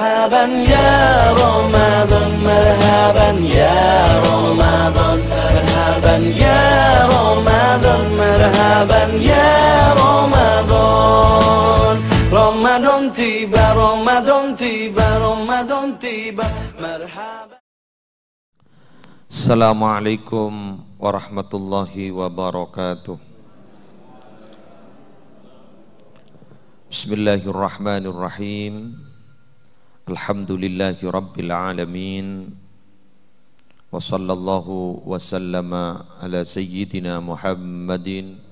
Marhaban ya Ramadan, marhaban ya Ramadan, marhaban ya Ramadan, marhaban ya Ramadan. Ramadan tiba, Ramadan tiba, Ramadan tiba, marhaban. Assalamualaikum warahmatullahi wabarakatuh. Bismillahirrahmanirrahim. Alhamdulillahi rabbil alamin. Wa sallallahu wa sallama ala sayyidina Muhammadin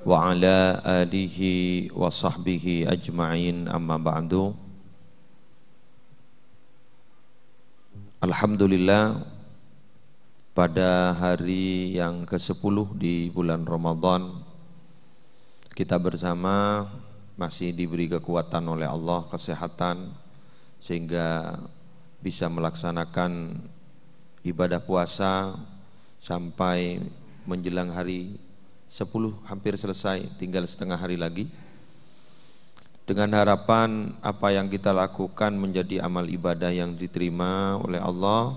wa ala alihi wa sahbihi ajma'in, amma ba'du. Alhamdulillah, pada hari yang ke-10 di bulan Ramadan, kita bersama masih diberi kekuatan oleh Allah, kesehatan, sehingga bisa melaksanakan ibadah puasa sampai menjelang hari 10, hampir selesai, tinggal setengah hari lagi, dengan harapan apa yang kita lakukan menjadi amal ibadah yang diterima oleh Allah,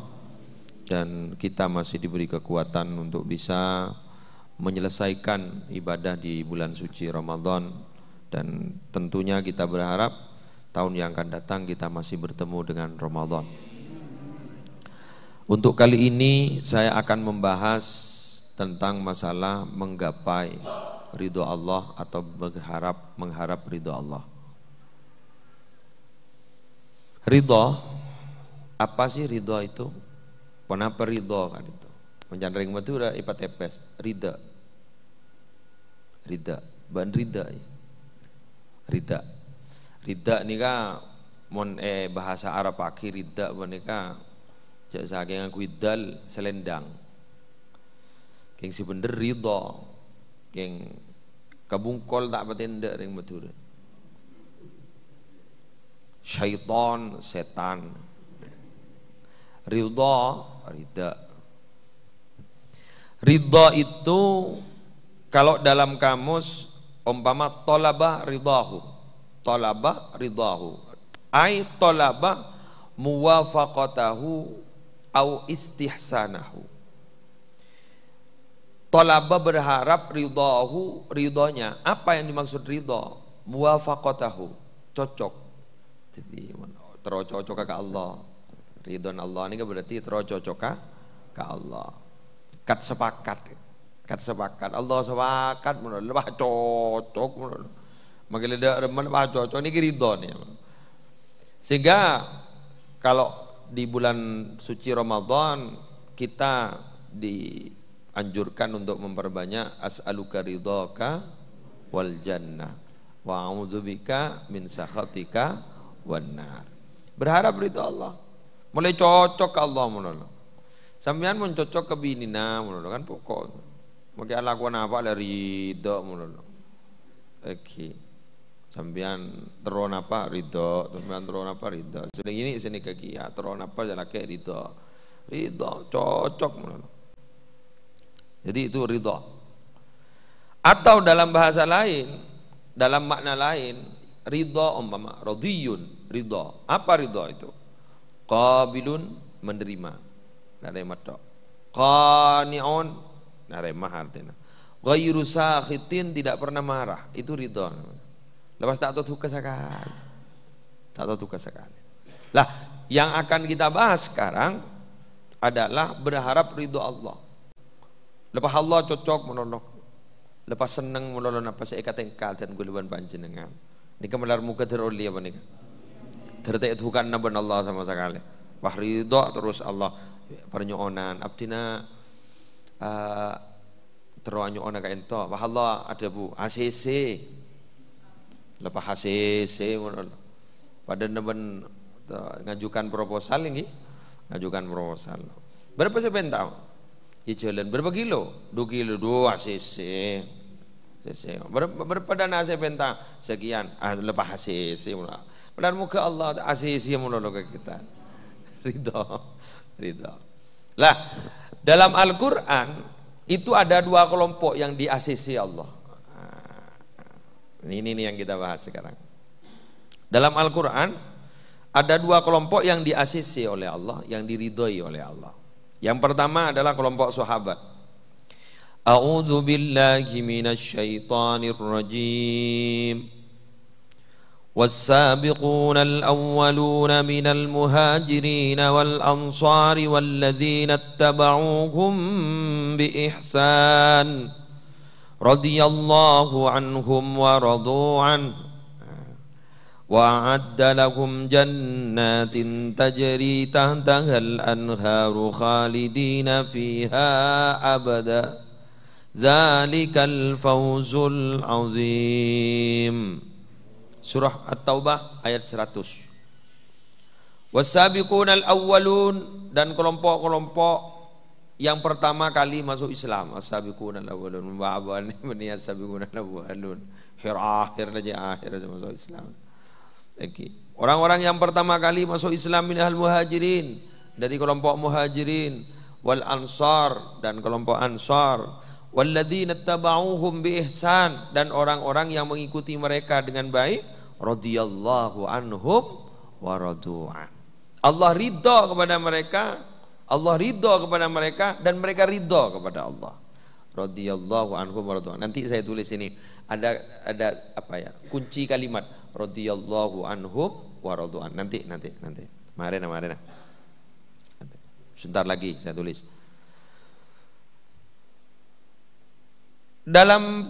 dan kita masih diberi kekuatan untuk bisa menyelesaikan ibadah di bulan suci Ramadan. Dan tentunya kita berharap tahun yang akan datang kita masih bertemu dengan Ramadan. Untuk kali ini saya akan membahas tentang masalah menggapai ridho Allah atau mengharap ridho Allah. Ridho, apa sih ridho itu? Kenapa ridho kan itu? Menjandring matura ipat epes, rida, ban rida, rida ni ka mon bahasa Arab akhir rida boneka jak saking aku idal selendang. Keng si bener ridho, keng kabungkol tak patenda ring matura. Syaitan, setan. Ridha, rida. Ridha itu kalau dalam kamus umpama tolaba ridahu, ay tolaba muwafaqatahu au istihsanahu. Tolaba berharap ridahu, ridhonya. Apa yang dimaksud ridho? Muwafaqatahu, cocok. Jadi tercocok ke Allah. Ridhon Allah ini berarti tercocok ke Allah. Kat sepakat. Allah sepakat menurut lebah cocok menurut. Makin ada remen lebah cocok ini ridho nih. Sehingga kalau di bulan suci Ramadan kita dianjurkan untuk memperbanyak as'aluka ridhaka wal jannah wa a'udzubika min sakhatika wan nar. Berharap ridho Allah. Mulai cocok ke Allah menurut. Sampean mun cocok ke binina menurut kan pokok. Mungkin lakukan apa dari ridho menurut. Oke. Sampean teron apa ridho, sampean teron apa ridho. Sedang ini sini kaki ya teron apa jalan kayak ridho. Ridho cocok menurut. Jadi itu ridho. Atau dalam bahasa lain, dalam makna lain, ridho umpama radhiyun, ridho. Apa ridho itu? Qabilun, menerima. Narema tok. Qani'un, narema artinya. Ghairu sakhitin, tidak pernah marah. Itu ridho. Lepas tak tahu sekali. Tak tahu sekali. Lah, yang akan kita bahas sekarang adalah berharap ridho Allah. Lepas Allah cocok menolok. Lepas senang menolok apa saya katengkal dan guluban panjenengan. Ini kemelar muka teroli apa nih? Tertek bukan naban Allah sama sekali. Wah ridho terus Allah pernyonan abdina teruanyoona ka ento. Wah Allah ada bu ACC. Lepas ACC pada naban ngajukan proposal ini, ngajukan proposal. Berapa sebentar? Di jalan berapa kilo? 2 kilo 2 ACC. Berapa dana sebentar? Sekian. Lepas ACC benar muka Allah ACC menolong kita. Ridho. Lah, dalam Al-Qur'an itu ada 2 kelompok yang di ACC Allah. Ini yang kita bahas sekarang. Dalam Al-Qur'an ada dua kelompok yang diasisi oleh Allah, yang diridhoi oleh Allah. Yang pertama adalah kelompok sahabat. A'udzu billahi minasy syaithanir rajim. والسابقون الأولون من المهاجرين والأنصار والذين اتبعوهم بإحسان رضي الله عنهم ورضوا عنه وأعد لهم جنات تجري تحتها الأنهار خالدين فيها أبدا ذلك الفوز العظيم. Surah At-Taubah ayat 100. Wasabiqunal awwalun, dan kelompok-kelompok yang pertama kali masuk Islam. Wasabiqunal awwalun, ba'aban ini wasabiqunal awwalun. Akhir aja masuk Islam. Okay. Orang-orang yang pertama kali masuk Islam minal muhajirin, dari kelompok muhajirin, wal ansar, dan kelompok ansar, walladzina tabauhum bi ihsan, dan orang-orang yang mengikuti mereka dengan baik, radhiyallahu anhum wa radu'an. Allah ridha kepada mereka, Allah ridha kepada mereka, dan mereka ridha kepada Allah. Radhiyallahu anhum wa radu'an. Nanti saya tulis ini ada apa ya? Kunci kalimat radhiyallahu anhum wa radu'an. Nanti. Marena. Sebentar lagi saya tulis. Dalam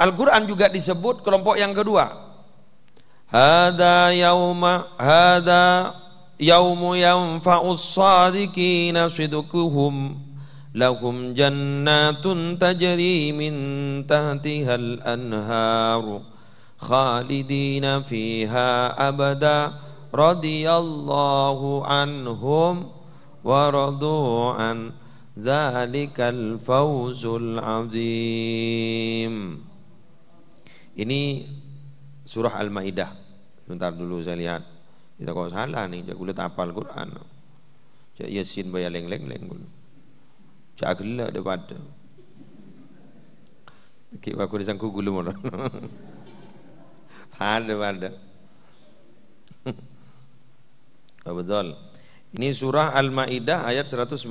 Al-Quran juga disebut kelompok yang kedua. Hada yaumu yanfa'us sadiqina sidquhum lahum jannatun tajri min tahtihal anharu khalidina fiha abada radhiyallahu anhum wa radu'an dzalikal fawzul azim. Ini surah Al-Maidah. Bentar dulu saya lihat. Kita kok salah nih, jak kulit hafal Quran. Jak Yasin bayar leng-leng. Jak gelak daripada. Ki aku disangku gulu mono. Pada. Betul. Ini surah Al-Maidah ayat 119.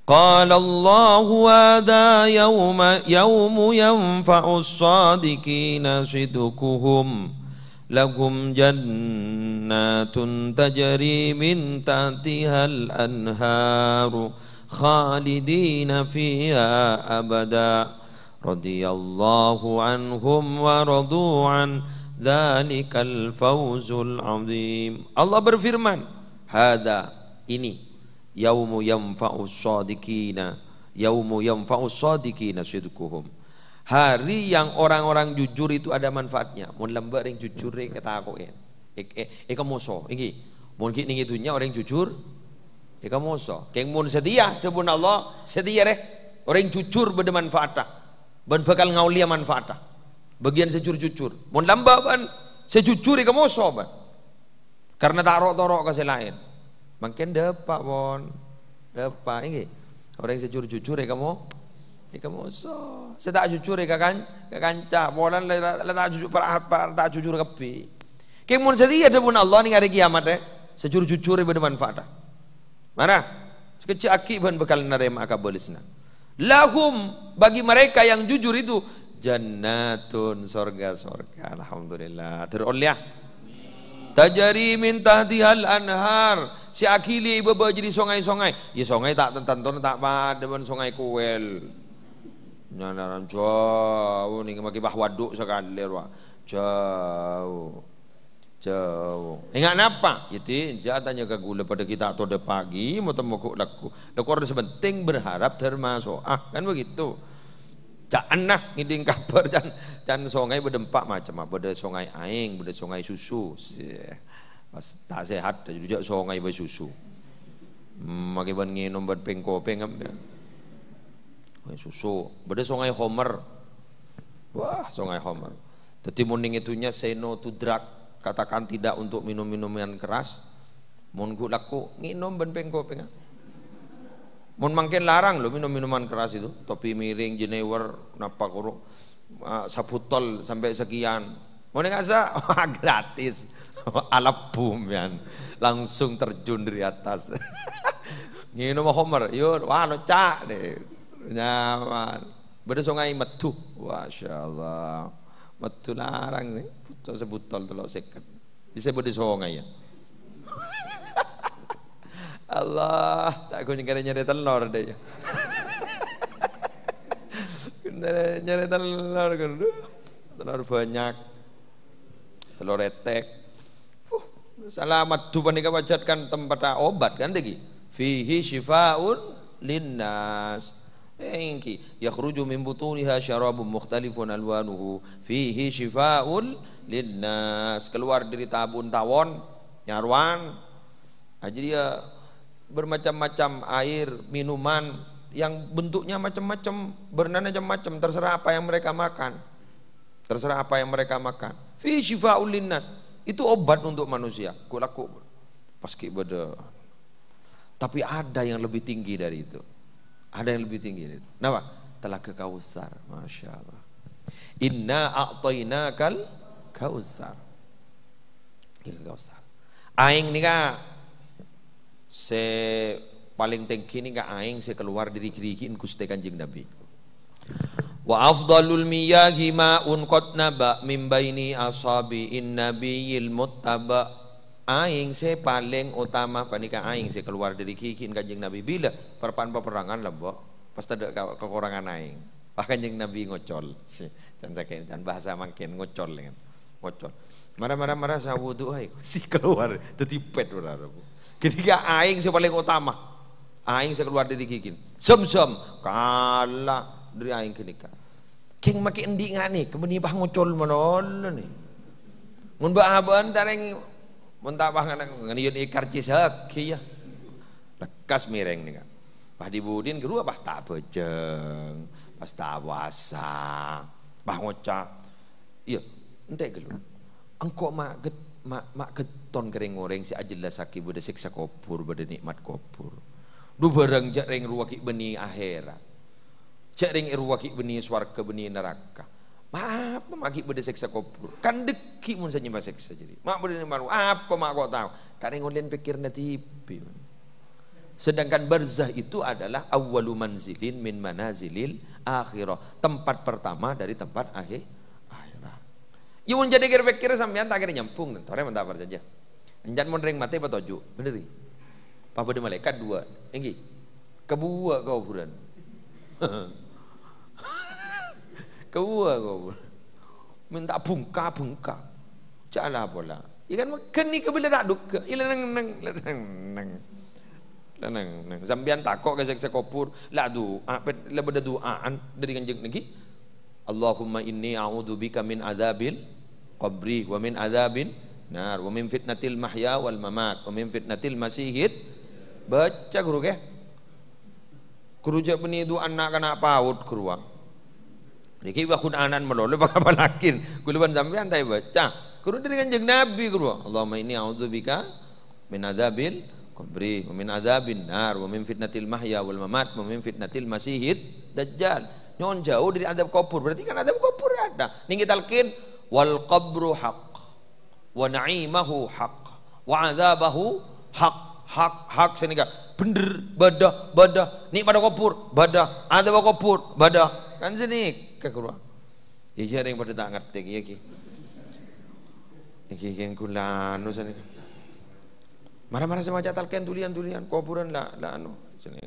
Qala Allahu hadha yawmu yanfa'us sadiqina sidquhum lahum jannatun tajri min tahtihal anharu khalidina fiha abada radhiyallahu anhum wa radu'an dzalikal fawzul azim. Allah berfirman, hadza, ini yaumu yanfa'us shadiqina sidquhum, hari yang orang-orang jujur itu ada manfaatnya. Mun lembar yang jujur kata aku kamoso iki mun ki ning itunya orang jujur kamoso keng mun setia debun Allah setia orang jujur berde manfaatah ban bakal ngaulia manfaatah bagian sejujur mun lamba ban sejujur kamoso ban karena tarok-tarok ke lain. Makin depak ini orang sejujur kamu so saya tak jujur kan kanca bolan tak jujur tak jujur kepi kemun sedia debun Allah ning hari kiamat sejujur bermanfaat mana sekecil aki ban bekal narema akabolisna lahum, bagi mereka yang jujur itu jannatun, sorga alhamdulillah teroleh tajari min tahtihal anhar, si akili beba jadi songai-songai. Ya songai tak tenton tak pada ban songai kuel. Nyanaran jauh ning maki bah waduk sekali wa. Jauh. Ingat napa? Itu tanya ke gula pada kita atau de pagi mau temu kok laku. Laku harus penting berharap termasuk. Kan begitu. Jangan nah ngiding kabar can songai berdempak macam apa, beda songai aing, beda songai susu. Pas tak sehat juga songai bersusu. Maki ban nginom ban pengko pengam ya. Susu, beda songai Homer. Wah, songai Homer. Dadi muning itunya say no to drug, katakan tidak untuk minum-minuman keras. Mun ku laku nginom ban pengko pengam. Mun makin larang loh minum minuman keras itu, topi miring, jenewer, napa kuro, sabutol sampai sekian. Mau nggak sah? Gratis. Alap bumian, langsung terjun dari atas. Ngino mah Homer, yuk, wah no cak deh, nyaman. Beda sungai metu, masya Allah, metu larang nih, putus sebutol telok seket, bisa beda sungai ya. Allah, tak kau nyari telur deh. Nyari telur kan, telur banyak, telur retek. Selamat tuh panika wajatkan tempat obat kan degi. Fihi shifaun linnas. Engki yakhruju min butuniha syarabun mukhtalifun alwanuhu. Fihi shifaun linnas. Keluar dari tabun tawon nyarwan. Jadi dia bermacam-macam air, minuman yang bentuknya macam-macam, bernama macam-macam, terserah apa yang mereka makan. Terserah apa yang mereka makan. Fihi shifaun linnas. Itu obat untuk manusia. Kulaku paski beda. Tapi ada yang lebih tinggi dari itu. Ada yang lebih tinggi dari itu. Kenapa? Telaga Kausar, masya Allah. Inna a'tainakal Kausar. Kausar. Aing nih kak, se paling tinggi nih kak aing se keluar dari kirikin kuste kanjeng Nabi. Wa afdalul miyahi ma'un qad naba min baini ashabi'in nabiyil muttaba. Aing se paling utama panika aing se keluar dari kikin kanjeng Nabi bila perpan peperangan lah mbok pas ada kekurangan aing. Bahkan kanjeng Nabi ngocol. Dan bahasa makin ngocol dengan ngocol. Marah-marah sa wudu aing si keluar dadi pet ora. Ketika aing se paling utama. Aing se keluar dari kikin. Sem-sem kalah dari aing kenika. King maki endi ngane kemeni bah ngocol menon nih. Mun ba aban tareng mun tak bah ngene yen ikar cisak ya. Lekas mireng nih. Bah dibudin kedua bah tak bejeng, pas tawasa, bah ngocak. Iya, ente gelu. Engko mak keton kering goreng si ajelas sakit bade siksa kubur bade nikmat kubur. Du bareng jak reng ruwaki beni akhirat. Cek ring irwaki beni swarga beni neraka. Apa maki beda seksa kubur? Kan deki mun saja mas seksa jadi. Mak beda malu. Apa mak kau tahu? Karena ngolen pikir natipi. Sedangkan barzah itu adalah awwalu manzilin min manazilil akhirah. Tempat pertama dari tempat akhirat. Ya mun jadi pikir sampean tak kira nyampung. Tore mentah saja. Enjan mun ring mati patoju. Bener. Papa de malaikat dua. Enggi. Kebuah kau buran. Kau minta bungka cala bola ikan keni ke bila tak duk ilang nang zambian takok ke seksa kopur la du apet la beda duaan dari kanjeng niki Allahumma inni a'udzubika min adzabil qabri wa min adzabin nar wa min fitnatil mahya wal mamat wa min fitnatil masihid baca guru ke guru jak beni du anak kana paut kuruang niki wa Qur'anan melole bakapalakin kuluban sampean tay baca guru dari kanjeng Nabi guru Allahumma inni a'udzubika min adzabil qabri wa min adzabin nar wa min fitnatil mahya wal mamat wa min fitnatil masihid dajjal nyon jauh dari azab kubur berarti kan azab kubur ada niki talqin wal qabru haq wa na'imahu haq wa adzabahu hak senika bener badah ni pada kubur badah azab kubur badah kan sini kekurang iya yang pada tak ngerti iya ki iki yang kulan nu sini marah-marah sama catalkan tulian kuburan lah anu sini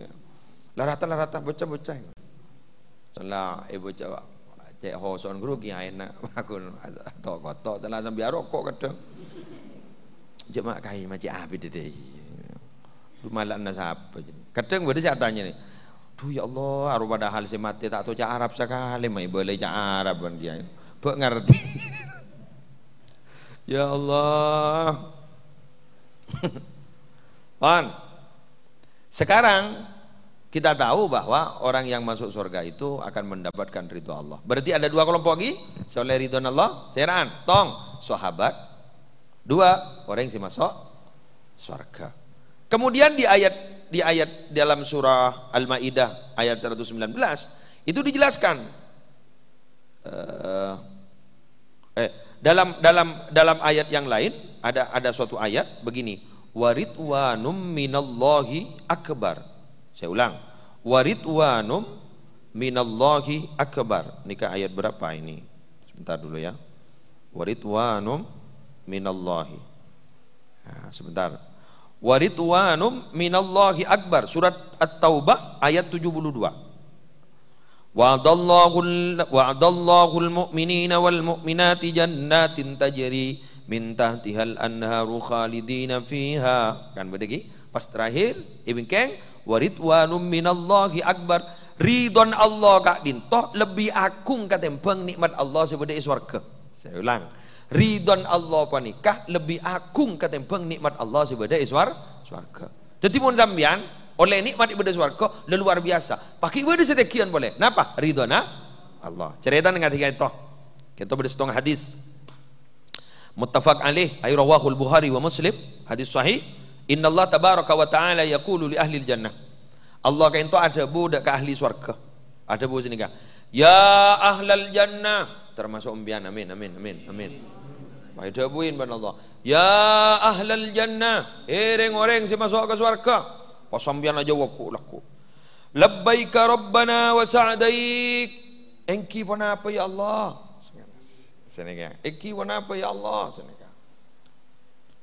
lah rata bocah salah bocah cek hoson guru ki enak aku tok salah sambil rokok kadang jemak kai macam abi dede malan nasab kadang bade saya tanya nih duh ya Allah, aru padahal si mati tak tahu cak Arab sekali, mai boleh cak Arab kan dia. Bek ngerti. Ya Allah. Pan. Sekarang kita tahu bahwa orang yang masuk surga itu akan mendapatkan ridho Allah. Berarti ada dua kelompok lagi, soleh ridho Allah, seran, tong, sahabat. Dua, orang yang masuk surga. Kemudian di ayat dalam surah Al-Maidah ayat 119 itu dijelaskan Dalam ayat yang lain ada suatu ayat begini, waridwanum minallahi akbar. Saya ulang, waridwanum minallahi akbar. Nikah ayat berapa ini? Sebentar dulu ya. Waridwanum minallahi. Nah, sebentar. Waridwanum minallahi akbar. Surat At-Taubah ayat 72. Wa'adallahul mu'minina wal mu'minati jannatin tajri min tahtihal anharu khalidina fiha. Kan begitu? Pas terakhir Ibn Keng, waridwanum minallahi akbar. Ridon Allah kak dintoh lebih agung katempeng nikmat Allah sebagai swarga. Saya ulang, ridon Allah panikah lebih agung katempeng nikmat Allah sebagai swarga. Jadi mun sampean oleh nikmat ibadah swarga luar biasa. Pakai ibadah sedekian boleh. Napa? Ridona Allah. Cerita dengan tiga itu. Kita bersetengah hadis. Muttafaq alaih ay rawahul Bukhari wa Muslim, hadis sahih. Inna Allah tabaraka wa ta'ala yaqulu li ahli jannah. Allah kain tu ada budak ke ahli swarga. Ada bu sini kah? Ya ahlal jannah, termasuk umbian. Amin amin amin amin. Baik dabuin ban Allah. Ya ahlal jannah, orang si masuk ke swarga. Pas sambian aja waku laku. Labbaika rabbana wa sa'daik. Engki pun apa ya Allah? Sini kah? Engki pun apa ya Allah? Sini kah?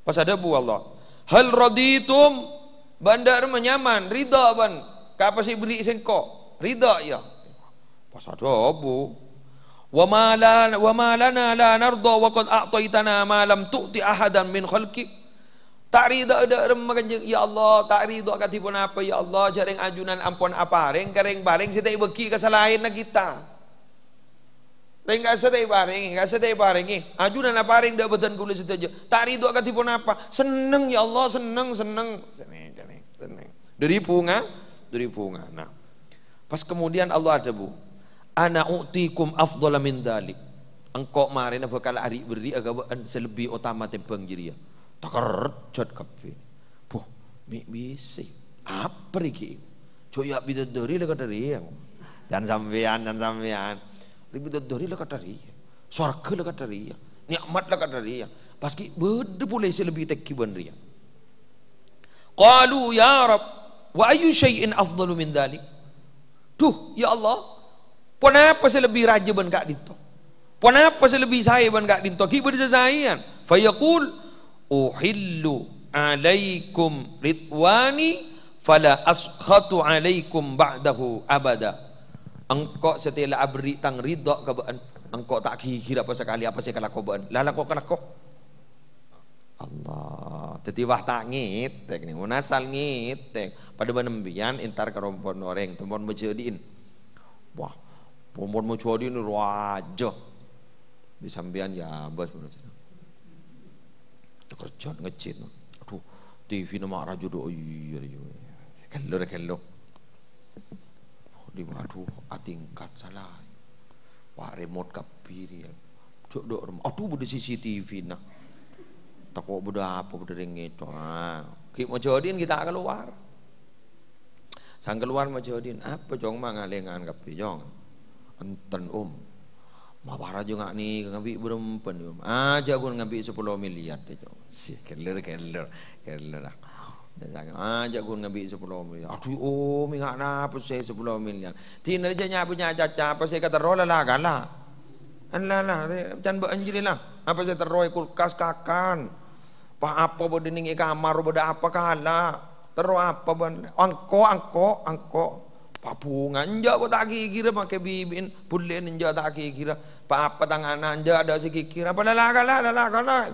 Pas ada bu Allah. Hal raditum? Bandar menyaman, ridha ban. Kapa sih beri sengko? Ridha ya. Pas ada bu. Wa ma lana la narda wa qad a'taitana ma lam tu'ti ahadan min khalqik. Tak ridha ada remakan ya Allah, tak ridha katipun apa ya Allah, jaring ajunan ampun apa reng kareng bareng sitai beki kesalahan na kita. Tengah sedai bareng, ajunan apa reng dak beten kula setaja. Tak ridha katipun apa? Seneng ya Allah, seneng. Seneng. Dari bunga. Nah, pas kemudian Allah ada bu, ana u'tikum afdhala min dzalik. Engkau marina bakal ari beri agak selebih utama tembang jiria. Takerjat kabeh. Boh, mi bisi. Apa iki? Coya bidadari lek dari. Dan sampean. Bidadari lek dari. Swarga lek dari. Nikmat lek dari. Paski bede boleh selebih tekiban ria. Qalu ya Rab, wa ayu syai'in afdalu min dzalik? Duh, ya Allah, kenapa saya lebih raja ban kak dinto? Kenapa saya lebih saya ban kak dinto? Ki berjazayan. Fayaqul uhillu alaikum ridwani fala askhatu alaikum ba'dahu abada. Engkau setelah abri tang ridha kabaan, engkau tak kira apa sekali apa saya kalakobaan. Lala kok kalako. Allah, teti wah tak ngitek nih, munasal ngitek. Pada menembian intar kerompon orang, teman menjadiin. Wah, teman menjadiin raja. Disambian ya bos menurut kerjaan ngecit. Aduh, TV nama raja do iya. Kello. Di aduh, atingkat salah. Wah, remote kapiri ya. Cok aduh bude CCTV nah. Takut budak apa budak itu. Kita mau jodin kita keluar. Sang keluar mau jodin apa jong mangalengan kapi jong. Enten mawara juga nih ngambil berempen aja gue ngambil 10 miliar deh jong. Si keller lah. Aja gue ngambil 10 miliar. Aduh nggak napa saya 10 miliar. Tina aja punya caca apa saya kata rola lah galah. Anlah jangan beranjililah. Apa saya terroy kulkas kakan. Pak apa bodening kamar boda apa kala. Terus apa ban angko. Pak bunga anja bo tak kira make bibin bulen anja tak kira. Pak apa tangan anja ada sikira. Apa lalakala.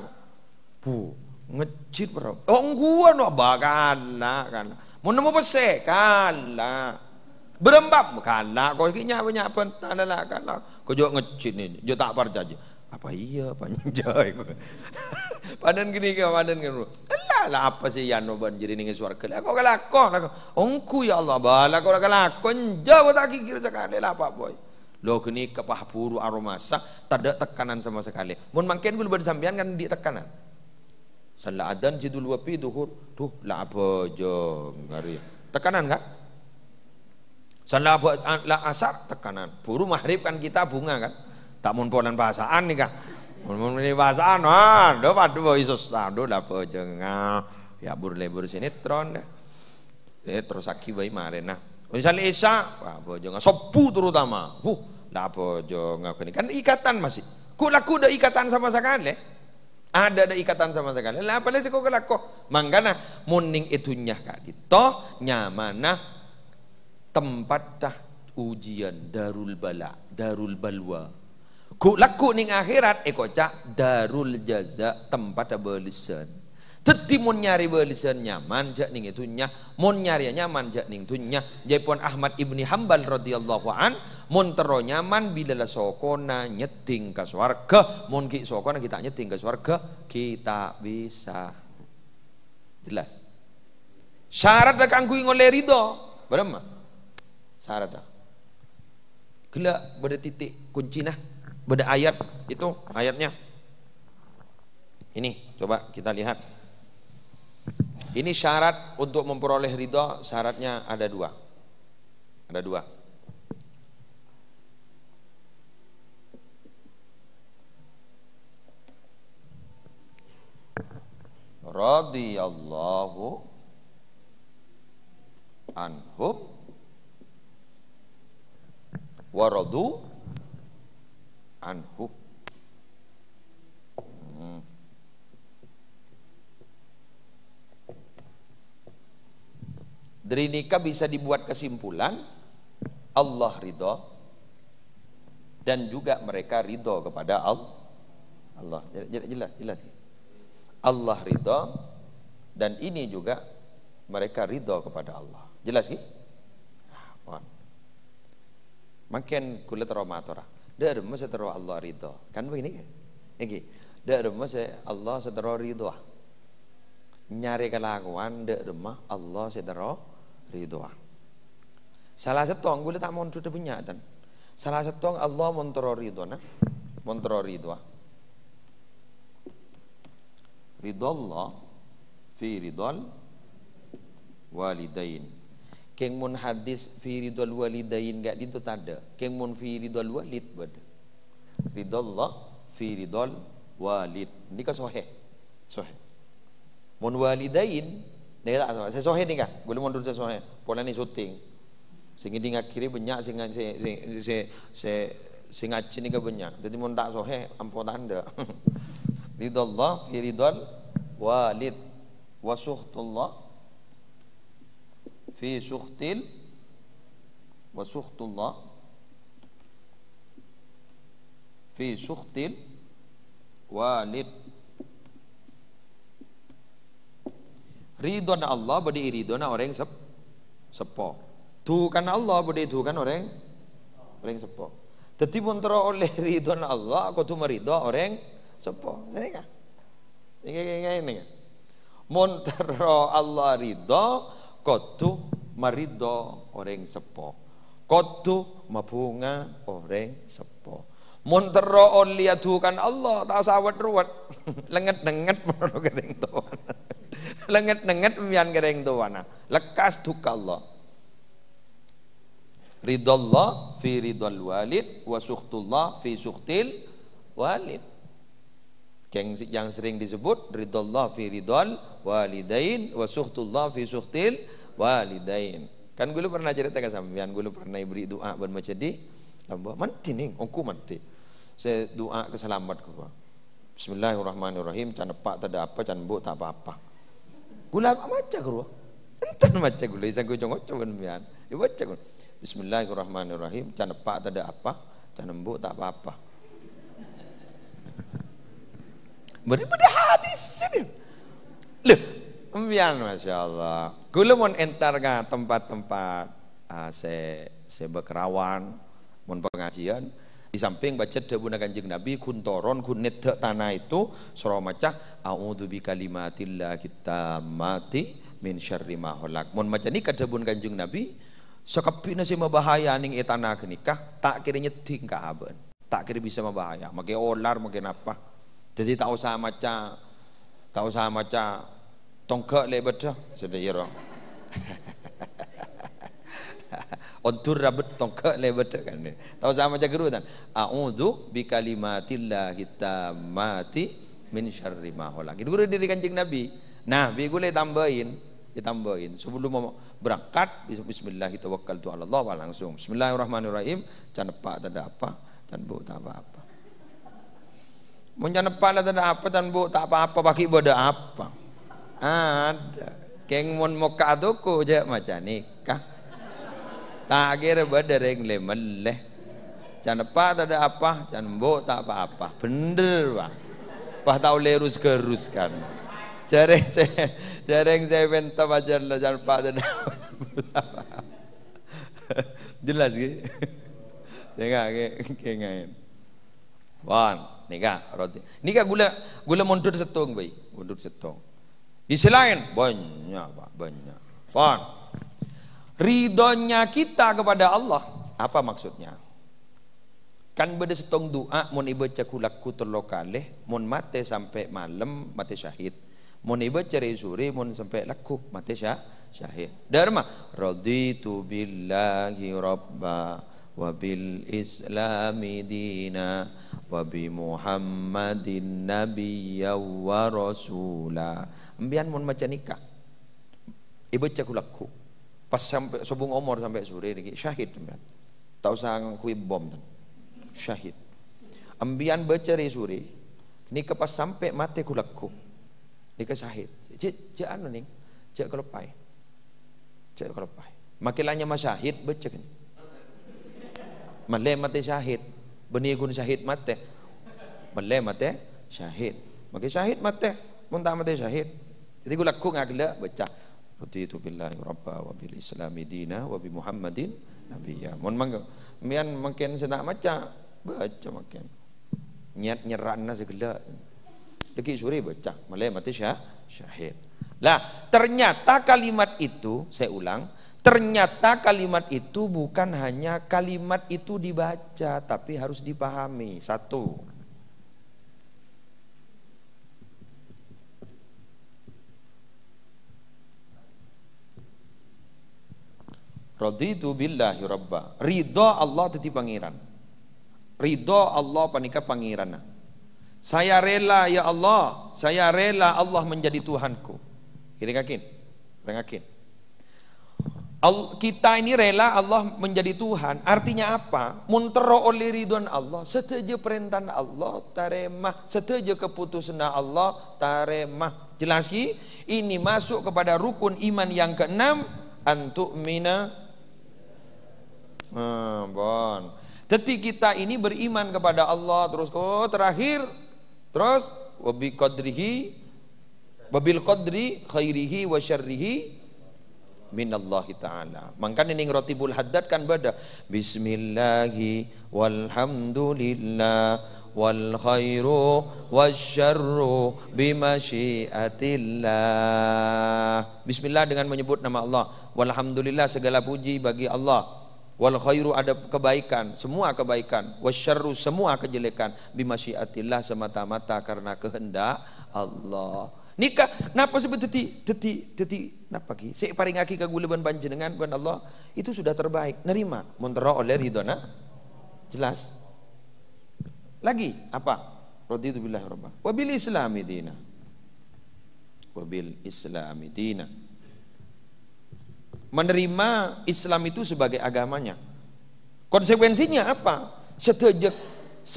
Bu ngecit bro. Oh gua no bakala kan. Mun nemu pese kala. Berembab kala kok iki nyapa lalakala. Kok jo ngecit nih, jo tak percaya. Apa iya panjai. Padan gini ke padan kan. Lah apa sih yang noban jadi ning swarga. Kok kalako. Ongku ya Allah bala kok kalako jauh tak kira sekali lah Pak Boy. Lo gini kepah puru aromasa tak ada tekanan sama sekali. Mun mangken gue bersambian kan di tekanan. Salah adan jidul wapi duhur. Tuh lah apa jong ngari. Tekanan kan? Salah asar tekanan. Puru maghrib kan kita bunga kan. Tak mun ponan bahasaan nih kah. Mun ini bahasa do padu iso sando lah pejengah. Ya lebur sinetron dah. Terus aki bae marena. Misalnya Esa, wah pejengah sopu terutama. Lah pejengah kan ikatan masih. Kulaku ada ikatan sama sekali. Ada ikatan sama sekali. Lah apa sih kok kelako? Mangkana muning itunya kak dito nyamana tempat dah ujian darul bala, darul balwa. Ku laku ning akhirat cak darul jaza tempat belisan. Teti mun nyari belisan nyaman jak ning itunya, mun nyari nyaman jak ning itunya. Jaipun Ahmad ibni Hambal radhiyallahu an, mun tero nyaman bila la sokona nyeting ke swarga, mun ki sokona kita nyeting ke swarga, kita bisa. Jelas. Syarat dak kanggo ngoleh ridho, berema? Syarat dah. Gila pada titik kunci nah. Beda ayat itu ayatnya. Ini coba kita lihat. Ini syarat untuk memperoleh ridho, syaratnya ada dua. Ada dua. Radhiyallahu anhum wa radu anhu. Dari nikah bisa dibuat kesimpulan Allah ridho dan juga mereka ridho kepada Allah. Jelas. Allah ridho dan ini juga mereka ridho kepada Allah. Jelas sih? Makin kulit romatora. Dak rumah setero Allah ridho. Kan begini kan? Iki. Dak rumah Allah setero ridho. Nyari kelakuan dak rumah Allah setero ridho. Salah satu gue tak mau sudah punya dan salah satu Allah montoro ridho nah. Montoro ridho. Ridho Allah fi ridhal walidain. Keng mun hadis fi ridhal walidain gak itu tada. Keng mun fi ridhal walid bad. Ridallah fi ridhal walid. Ini ka sahih. Sahih. Mun walidain dia tak sahih. Sahih ni kan? Boleh mundur sahih. Pola ni syuting. Sing ini akhirnya banyak sing ngaji ni ka banyak. Jadi mun tak sahih ampun tanda. Ridallah fi ridhal walid wa suhtullah fi sukhtil wa sukhtullah fi sukhtil walid. Ridhon Allah badi ridhon orang sepo. Tuhan Allah badi tuhan orang sepo. Dadi mun tero oleh ridhon Allah kudu meridho orang sepo. Ini kan? Ini kan? Mun tero Allah ridho kudu marido orang sepo. Kudu mabunga orang sepo. Montero oli adukan Allah tak sawat ruwet. Lenget-lenget baru kering tuan. Lenget-lenget mian kering tuan. Lekas duka Allah. Ridallah fi ridal walid wa sukhtullah fi sukhtil walid. Yang sering disebut ridallah fi ridal walidain wa sukhtullah fi sukhtil walidain. Kan gue pernah cerita ke sampean, gue pernah beri doa bermacam di lamba mati nih, aku mati. Saya doa keselamat gue. Bismillahirrahmanirrahim. Can pak tak ada apa, can bu tak apa-apa. Gue lah baca gue. Enten baca gue. Saya gue coba sampean. Ya baca gue. Bismillahirrahmanirrahim. Can pak tak ada apa, can bu tak apa-apa. Bener-bener hadis ini. Loh, Embian Masya Allah. Gula mon entar ke tempat-tempat saya berkerawan, mon pengajian. Di samping baca debuna kanjeng Nabi kuntoron kunet tanah itu surah macah a'udzu bi kalimatillah kita mati min syarri ma khalaq. Mon macam ni kadebun kanjeng Nabi sakapina si mabahaya ning tanah kenikah tak kira nyeting ka aben. Tak kira bisa mabahaya. Make olar makin apa. Jadi tak usah maca tongkak le betul sudah iro. Ontur rabet tongkak lebet kan. Tahu sama macam guru kan. A'udzu bikalimatillahi tammati min syarri ma khalaq. Itu guru dari Kanjeng Nabi. Nah, bi gule ditambahin sebelum mau berangkat bismillahirrahmanirrahim langsung bismillahirrahmanirrahim can pak tanda apa dan bu tak apa-apa. Mun can pak tanda apa dan bu tak apa-apa bagi boda apa. Ada. Keng mun mau kaduku je macam nikah. Tak kira badereng lemeleh. Can pak tanda apa can bu tak apa-apa. Bener, Pak. Pak tahu lerus gerus kan. Jareng saya minta pacar lah jangan pak dan jelas gitu. Tengah kengain. Wan nikah roti. Nikah gula mundur setong bayi, mundur setong. Diselain banyak Pak, banyak. Wan ridhonya kita kepada Allah apa maksudnya? Kan beda setong doa mun ibaca kulaku terlokaleh mun mate sampai malam mate syahid. Mun ibaca sore mun sampai laku mati syahid. Dharma raditu billahi rabba wa bil islami dina wa bi muhammadin nabiyya wa rasula. Ambian mun maca nikah. Ibaca kulaku. Pas sampai sobung umur sampai sore lagi syahid ambian. Tau sang kui bom tan. Syahid. Ambian baca sore. Nikah pas sampai mati kulaku. Nikah syahid. Cek anu ning, cek kelepai. Cek kelepai. Makilanya masyahid baca kan. Malai mate syahid. Benigun syahid mate. Malai mate syahid. Maki syahid mate. Mun tak mate syahid. Jadi gua laku ngagla baca. Raditu billahi rabba wa bil islami dina wa bi muhammadin nabiyya. Mun mian makin senak maca baca makin. Niat nyerana segala. Deki suri baca, malai mati syahid. Lah, ternyata kalimat itu, saya ulang, ternyata kalimat itu bukan hanya kalimat itu dibaca, tapi harus dipahami. Satu. Raditu billahi rabba. Ridho Allah teti pangeran. Ridho Allah panika pangeran. Saya rela ya Allah, saya rela Allah menjadi Tuhanku. Kira-kira yakin. Kita ini rela Allah menjadi Tuhan. Artinya apa? Muntero oleh ridwan Allah, setuju perintah Allah, taremah, setuju keputusan Allah, taremah. Jelas ki? Ini masuk kepada rukun iman yang keenam, antu'mina. Bon. Teti kita ini beriman kepada Allah terus terakhir. Terus wabil qadri khairihi wa syarrihi minallahi ta'ala. Makanya ini rotibul haddad kan bada bismillahi walhamdulillah wal khairu wasyarru bimasyiatillah. Bismillah dengan menyebut nama Allah. Walhamdulillah segala puji bagi Allah. Wal khairu ada kebaikan, semua kebaikan. Wasyarru semua kejelekan. Bimasyiatillah semata-mata karena kehendak Allah. Nikah napa sebut teti napa ki? Sik paringaki kaguleban panjenengan ban Allah itu sudah terbaik. Nerima muntara oleh ridona. Jelas? Lagi apa? Raditu billahi rabba. Wa bil islami dina. Wa bil islami dina. Menerima Islam itu sebagai agamanya. Konsekuensinya apa? Setuju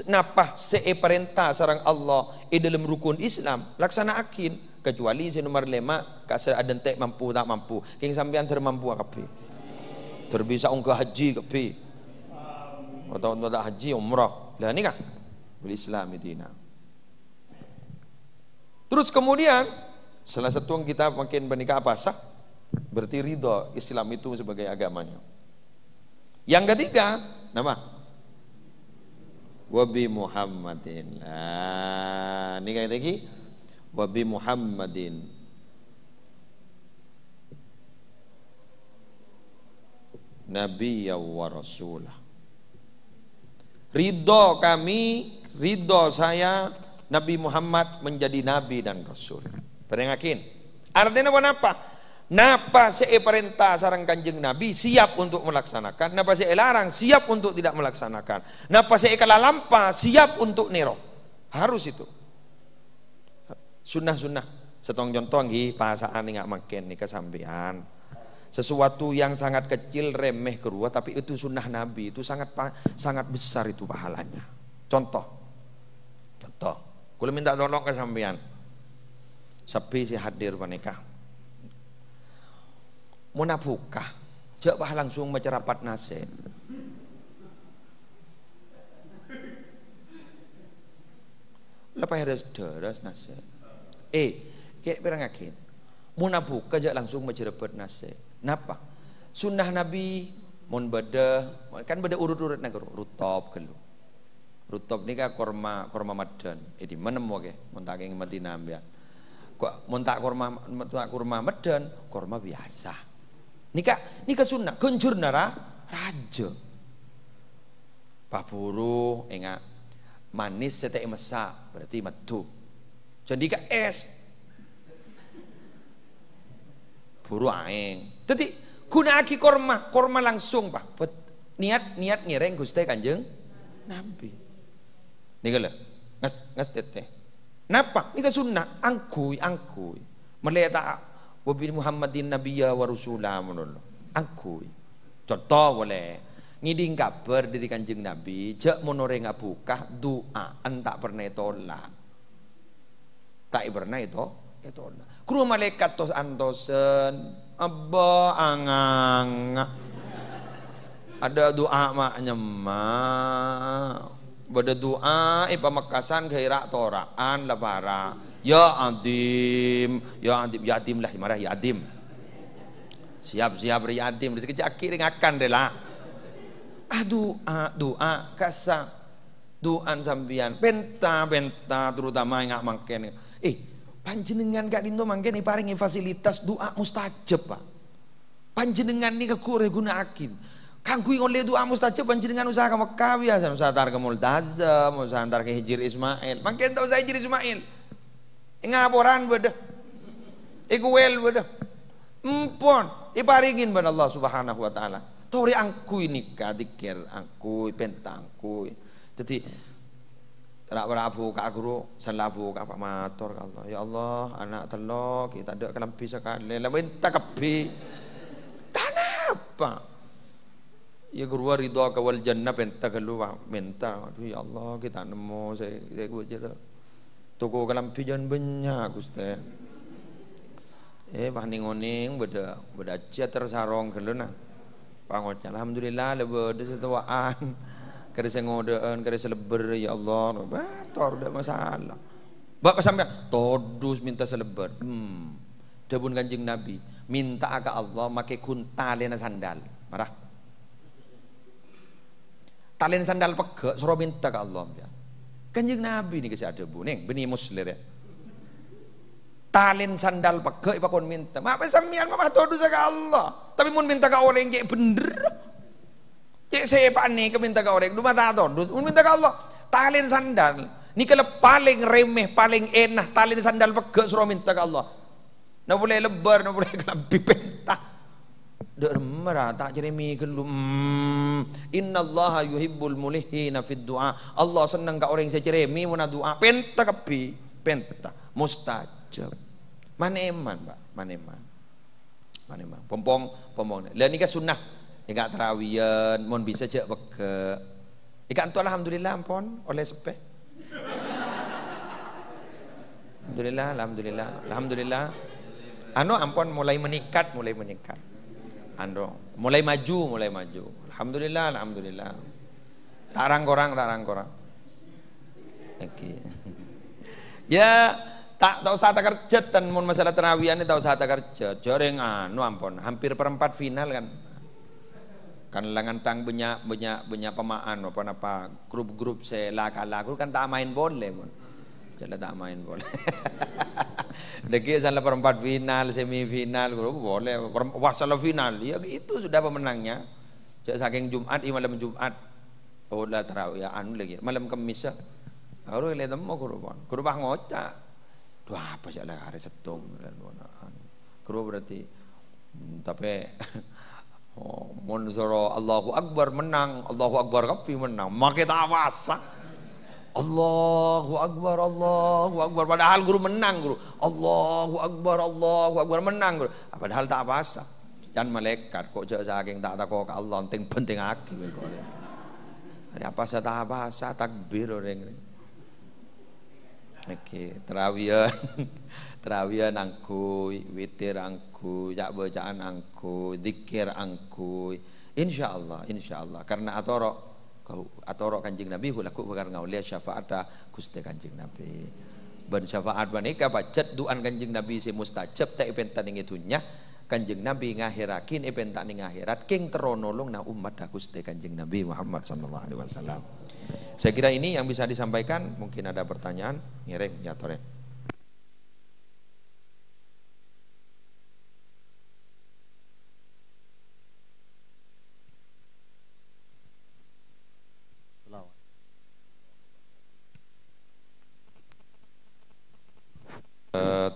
napa perintah sarang Allah dalam rukun Islam laksanakan kecuali si nomor 5 kase adentek mampu tak mampu king sampean termampu kape terbisa ungkah haji kape atau tak haji umrah lah nikah bil Islam dina. Terus kemudian salah satu yang kita makin bernikah apa sah berarti ridho Islam itu sebagai agamanya. Yang ketiga, nama wabi Muhammadin. Nah, ini kayak lagi wabi Muhammadin. Nabi wa rasulah. Ridho kami, ridho saya Nabi Muhammad menjadi nabi dan rasul. Pada yakin? Artinya apa? Napa saya perintah sarang Kanjeng Nabi siap untuk melaksanakan, napa saya larang siap untuk tidak melaksanakan, napa saya kalalampa siap untuk nero. Harus itu. Sunnah-sunnah. Setong contoh nggih pasaan nggak makin nih kesampean. Sesuatu yang sangat kecil remeh kedua tapi itu sunnah Nabi itu sangat besar itu pahalanya. Contoh. Kalau minta tolong ke sampean. Sepi si hadir panikah. Mau nafukah, coba langsung macerapat nase. Lepas deras nase. Kayak perangakin. Mau nafukah, coba langsung macerapat nase. Napa? Sunnah Nabi, mon beda, kan beda urut-urut negara. Rutop kelu. Rutop ni kan korma madan. Di mana mau ke? Mon tak yang Madinah ambil. Kok mon tak korma madan, korma biasa. Nika sunnah, kunjur nara raja. Papuru enggak manis setek mesak berarti metu. Jadi ka es. Buru aeng. Jadi guna aki korma langsung pak. Niat ngireng Gusti Kanjeng Nabi. Nika lho, ngas teteh. Napa? Nika sunnah, angkuy. Meleta wabi Muhammadin nabiyya wa rasulah menurut angkuy. Contoh boleh ngiding kabar dari Kanjeng Nabi jak monore ngabukah doa entak pernah tolak tak pernah itu kru malaikat tos antosen abba angang ada doa maknya bada doa pamekasan gairak toraan lapara ya adim lah marah ya adim siap yatim rezeki cakir ngakan dela doa kasa doan sambian benta terutama yang mangken panjenengan gak dindo mangken paringi fasilitas doa mustajab pak panjenengan nih kekure gunaakin kanggo oleh doa mustajab panjenengan usaha ka Mekah biasa usaha antar ke Multazam usaha antar ke Hijir Ismail mangken tau saya Hijir Ismail ngaporan beda ikuel beda empon iparingin pada Allah Subhanahu wa taala tori angkuy nikah dikir angkuy pentangkuy jadi tak berabu ka guru salabu ka Pak Matur ka Allah ya Allah anak telo kita ada kelampi sekali lah minta kepi tanapa ya guru ridho ka wal jannah penta keluar minta aduh ya Allah kita nemu saya gue jadi toko kelampi jangan banyak Gusti. Paning-oning beda cia tersarong keluna. Pangot alhamdulillah lebeda setuaan. Kada sengodaan, kada seleber ya Allah. Bator dak masalah. Bapak sampean todus minta seleber. Dabun Kanjeng Nabi minta ke Allah make kun talena sandal. Marah. Talen sandal pegek suruh minta ke Allah. Kanjeng Nabi ni kasi ada buning beni muslir ya. Talen sandal pegek pakon minta. Apa sampean mah todu ka Allah. Tapi mun minta ka orang cek bener. Cek sepak nih ke minta ka orang du mata todu. Mun minta ka Allah. Talen sandal ni kalau paling remeh paling enak talen sandal pegek suruh minta ka Allah. Na boleh lebar, na boleh lebih pentah. Dek remera tak jeremi gelu. Innallaha yuhibbul mulihina fid du'a. Allah senang ka orang yang jeremi mun doa penta kepi penta mustajab. Maneman Pak, maneman. Pompong. Lah nika sunnah. Enggak terawian mun bisa cek beke. Ika antu alhamdulillah ampun oleh sepe. Alhamdulillah. Anu ampun mulai meningkat. Mulai maju. Alhamdulillah. Tarang korang. Oke. Ya, tak usah tak kerja dan mun masalah terawihan tak usah tak kerja. Joreng anu ampun, hampir perempat final kan. Kan langan tang banyak pemaan apa grup saya laku kan tak main boleh mun. Jadi tak main boleh. Deki salah perempat final, semifinal, boleh. Wah salah final, ya itu sudah pemenangnya. Jadi saking Jumat, malam Jumat, oh lah tarawih ya anu lagi, malam Kamis ya. Baru lihat temu kurban ngocak. Duh apa sih lah hari Setung dan bonaan. Kru berarti Tapi mun soro Allahu Akbar menang, Allahu Akbar kapi menang, make tak wasa. Allahu Akbar, padahal guru menang guru. Allahu Akbar menang guru. Padahal tak wasa. Jangan malaikat kok jek saking tak takok ke Allah penting aki kok. Ada apa saya tak wasa takbir orang ini. Oke, terawihan angkuy, witir angkuy, jak bacaan angkuy, zikir angkuy. Insyaallah. Karena atoro Kanjeng Nabi hulaku bakar ngaulia syafaat Gusti Kanjeng Nabi. Ben syafaat banika pacet duan Kanjeng Nabi si mustajab tak ipentan ing itunya. Kanjeng Nabi ngahirakin ipentan ing akhirat king teronolong na umat Gusti Kanjeng Nabi Muhammad sallallahu alaihi wasallam. Saya kira ini yang bisa disampaikan. Mungkin ada pertanyaan, ngiring ya tore.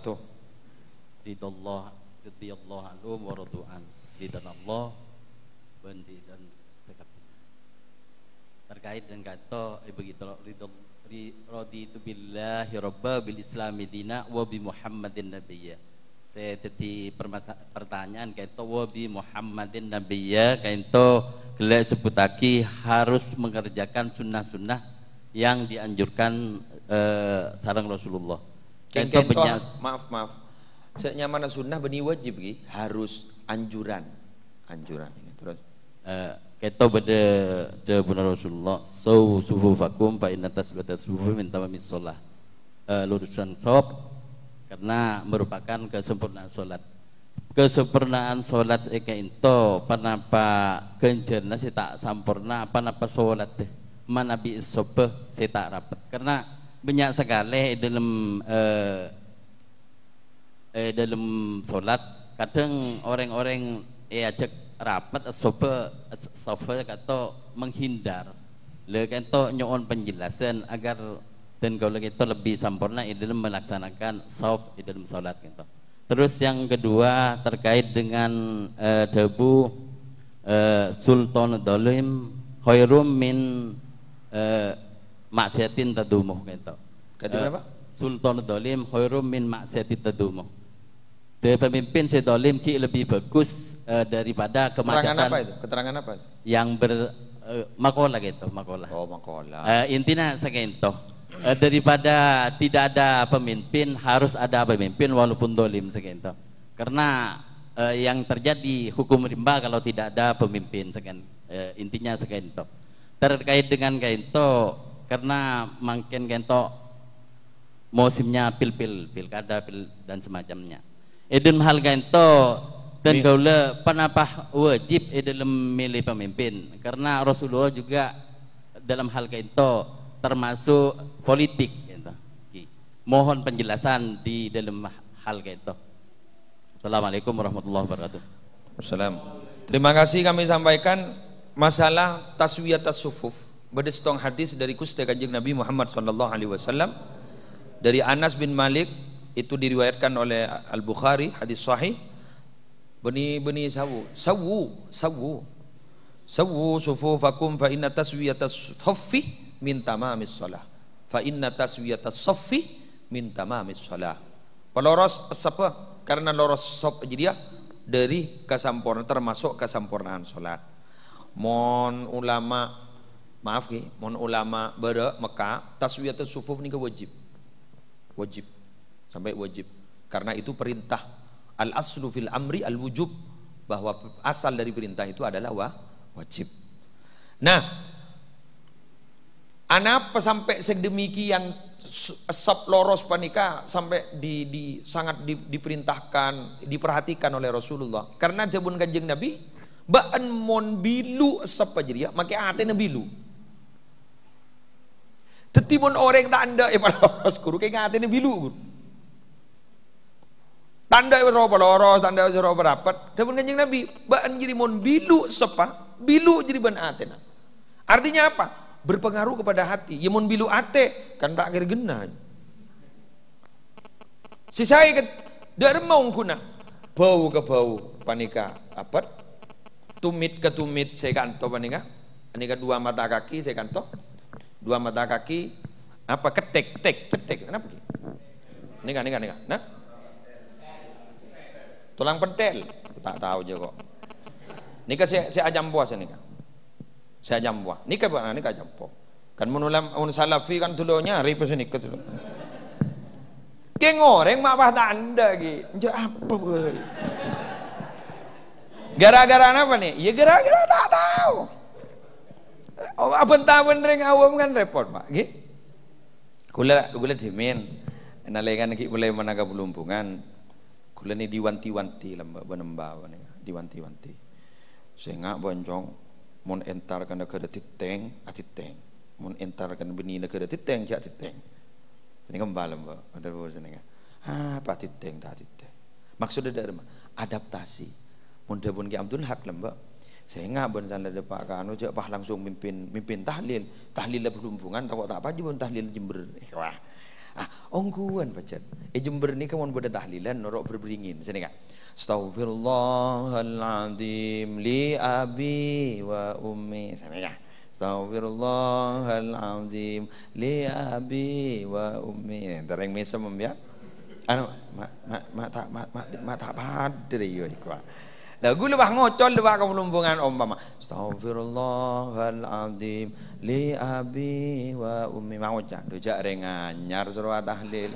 Tuh. Ridallah, radhiyallahu anhum wa radu'an. Ridallah dan sekat. Terkait dengan kata begitu raditu billahi rabba bil islami dina wa bi muhammadin nabiyya. Saya tadi pertanyaan kata wa bi muhammadin nabiyya kata gelek sebutaki harus mengerjakan sunnah-sunnah yang dianjurkan sareng Rasulullah. Contoh, maaf. Senyamana sunnah beni wajib ki harus anjuran ini terus. Kita beda benar Rasulullah. Sufufakum fa inna tasbihatat sufu min tamamis shalah. Lurusan shaf karena merupakan kesempurnaan salat. Kesempurnaan salat eka ento panapa kenjerna si tak sampurna panapa salat teh. Manabi sobeh si tak rapat. Karena banyak sekali dalam solat kadang orang-orang ajak rapat sofa kata menghindar kata nyoon penjelasan agar dan kalau kita lebih sempurna dalam melaksanakan sof dalam solat gitu. Terus yang kedua terkait dengan debu sultan dolim khairum min maksiatin tadumuh gitu. Kata apa? Sultan dolim khairum min maksiatin tadumuh. Pemimpin si dolim ki lebih bagus daripada kemaksiatan. Keterangan apa itu? Yang makola gitu, makola. Oh, makola. Intinya segento. Daripada tidak ada pemimpin harus ada pemimpin walaupun dolim segento. Karena yang terjadi hukum rimba kalau tidak ada pemimpin intinya segento. Terkait dengan gento karena makin gento musimnya pilkada dan semacamnya. Dalam hal gento dan gaula panapah wajib dalam milih pemimpin karena Rasulullah juga dalam hal gento termasuk politik gitu. Mohon penjelasan di dalam hal gento. Assalamualaikum warahmatullahi wabarakatuh. Assalam. Terima kasih kami sampaikan masalah taswiyatas sufuf. Berdasarkan hadis dari Gusti Kanjeng Nabi Muhammad sallallahu alaihi wasallam dari Anas bin Malik, itu diriwayatkan oleh Al-Bukhari, hadis sahih. Beni sawu sufufakum fa inna taswiyatas saffi min tamamis shalah. Fa inna taswiyatas saffi min tamamis shalah. Peloros apa? Karena loros saf jadi dari kesempurnaan termasuk kesempurnaan salat. Mon ulama beda Mekah taswiyatus sufuf ni wajib sampai wajib karena itu perintah al aslu fil amri al wujub bahwa asal dari perintah itu adalah wajib. Nah, anapa sampai sedemikian sab loros panika sampai sangat diperintahkan diperhatikan oleh Rasulullah karena jabun Kanjeng Nabi baan mon bilu sab aja make atene bilu. Tetibon orang tanda loros guru kayak ngatene bilu guru. Tanda berapa loros, tanda berapa rapat. Dapun Kanjeng Nabi, baan jadi mon bilu sepa, bilu jadi ban atena. Artinya apa? Berpengaruh kepada hati. Ya mon bilu ate kan tak kira genah. Si saya kat dar mau kuna. bau ke bau panika apa tumit ke tumit saya kanto panika dua mata kaki saya kanto dua mata kaki apa ketek kenapa ki nika nah tulang pentel tak tahu aja kok nika saya ajam puas nika saya ajam puas nika ajam puas kan menulam salafi kan tulonya ripes nika tulo kayak ngoreng mak tanda gitu apa boy gara-gara apa nih ya gara-gara tak tahu apa tahu ring awam kan repot pak gitu kula dimin nalekan ki mulai managa pelumpungan kula ni diwanti-wanti lamba benembawa nih diwanti-wanti sehingga boncong mun entar kana kada titeng atiteng mun entar kana beni kada titeng ja titeng ini kembali mbak ada bosannya apa titeng tak titeng maksudnya dari adaptasi mudah pun ki Abdul Haq lembak saya nggak bersama ada Pak Kanu jak pak langsung mimpin tahlil berhubungan tak apa aja pun tahlil Jember wah ongguan bacaan Jember ni kawan pada tahlilan norok berberingin sini kak Astaghfirullahaladzim li abi wa ummi sini kak Astaghfirullahaladzim li abi wa ummi tereng mesem ya mak tak padri yo iku lah gue lebah ngocol lebah kemelumpungan umpama Astaghfirullahaladzim li abi wa ummi mau cak dojak renganyar suruh tahlil